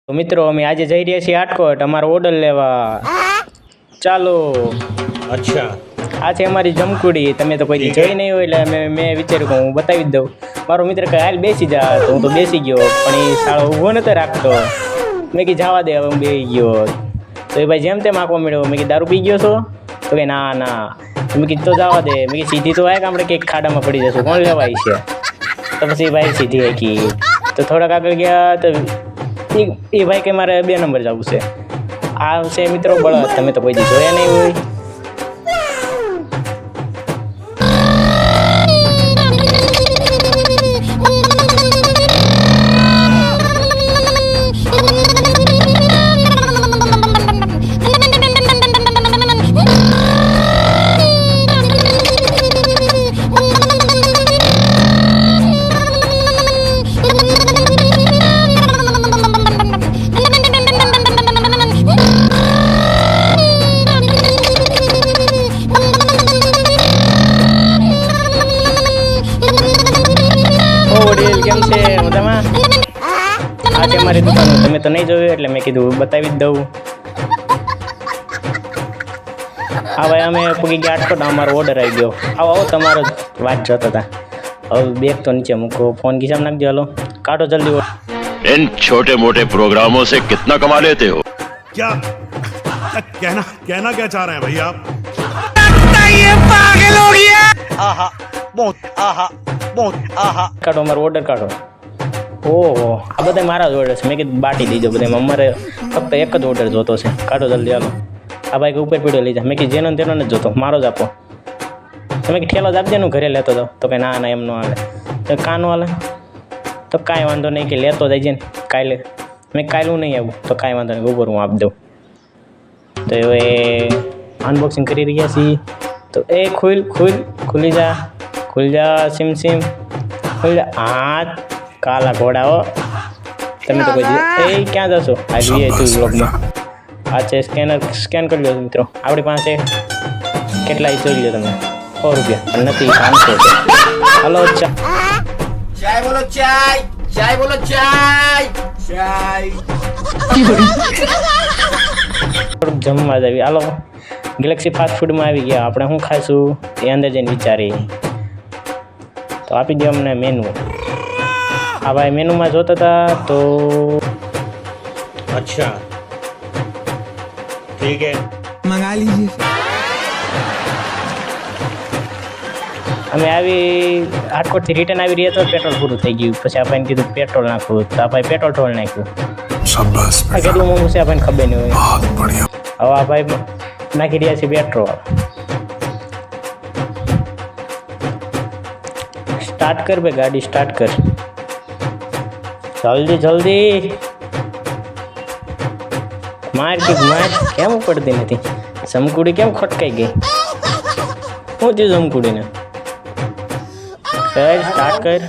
તો મિત્રો અમે આજે જઈ રહ્યા છીએ આટકોટ અમારો ઓર્ડર લેવા. ચાલો. અચ્છા. આ છે અમારી જમકુડી. તમે તો કોઈ જોઈ નહીં હોય એટલે મેં વિચાર્યું કે હું બતાવી જ દઉં. મારો મિત્ર કહે હાલ બેસી જા, તો હું તો બેસી ગયો, પણ એ સાળો ઊભો નતો રાખતો. મેં કીધું જવા દે, હવે હું બેસી ગયો. તો એ ભાઈ જેમ તેમ આંકવા મળ્યો. મેં કીધું દારૂ પી ગયો છો? તો કે ના ના. મેં કીધું તો જવા દે. મેં કીધું સીધી તો આવે કે આપણે કંઈક ખાડામાં પડી જશું, કોણ લેવાય છે? તો પછી ભાઈ સીધી હાકી. તો થોડાક આગળ ગયા તો એ ભાઈ કે મારે 2 નંબર જવું છે. આ છે મિત્રો બળદ. તમે તો કોઈ દી જોયા નહીં હોય. કેમ છે મજામાં? આ છે મારી દુકાન. તમે તો નહીં જોયું એટલે મેં કીધું બતાવી જ દઉં. હા ભાઈ, અમે પૂગી ગયા આટકોટ. અમારો ઓર્ડર આવી ગયો. આવો આવો, તમારો વાત જોતા હતા. હવે બેગ તો નીચે મૂકો, ફોન ખિસ્સામાં નાખજો. હાલો કાઢો જલ્દી. इन छोटे मोटे प्रोग्रामों से कितना कमा लेते हो? क्या कहना क्या चाह रहे हैं भाई आप? ये पागल हो गया। आहा बहुत आहा बहुत आहा. કાઢો અમારો ઓર્ડર કાઢો. ઓહો, આ બધા મારા જ ઓર્ડર છે. મેં કીધું બાટી દીધો બધા. અમારે ફક્ત એક જ ઓર્ડર જોતો છે. કાઢો જલ્દી. હાલો. આ ભાઈ ઉપર પીડ્યો લઈ જા. મેં કીધું જેનો તેનો નથી જોતો, મારો જ આપો. તમે કે ઠેલો જ આપજે ને, ઘરે લેતો જાઓ. તો કે ના ના, એમ ન હાલે. તો કાનો હાલે? તો કાંઈ વાંધો નહીં, કે લેતો જઈજે ને કાલે. મેં કાલું નહીં આવું. તો કાંઈ વાંધો નહીં, ઉપર હું આપી દઉં. તો હવે અનબોક્સિંગ કરી રહ્યા છીએ. તો એ ખુલી જા સિમ ખુલી જા. હાથ કાલા ઘોડાઓ. તમે તો કોઈ એ ક્યાં જશો? આ જોઈએ તું બ્લોગમાં. આ છે સ્કેન કરી લો મિત્રો. આપણી પાસે કેટલા જોઈ લો તમે. 100 રૂપિયા પણ નથી, 500 છે. હલો चाय बोलो चाय. चाय बोलो चाय. चाय. થોડુંક જમવા જ આવી. હાલો ગેલેક્સી ફાસ્ટ ફૂડમાં આવી ગયા. આપણે શું ખાઈશું એ અંદર જઈને વિચારી. તો આપી દો અમને મેનુ. હા ભાઈ, મેનુમાં જોતા હતા તો अच्छा ठीक है, मंगा लीजिए. અમે આવી આટકોટથી રિટર્ન આવી રહ્યા તો પેટ્રોલ પૂરું થઈ ગયું. પછી આપણને કીધું પેટ્રોલ નાખવું. તો આપણે પેટ્રોલ ઢોળ નાખ્યું. આ કેટલું મોંઘું છે આપણને ખબર નહીં હોય. હવે આ ભાઈ નાખી રહ્યા છે પેટ્રોલ. સ્ટાર્ટ કર ભાઈ, ગાડી સ્ટાર્ટ કર જલ્દી જલ્દી. માર કેમ પડતી નથી? જમકુડી કેમ ખટકાઈ ગઈ? શું થયું જમકુડીને? સ્ટાર્ટ કર.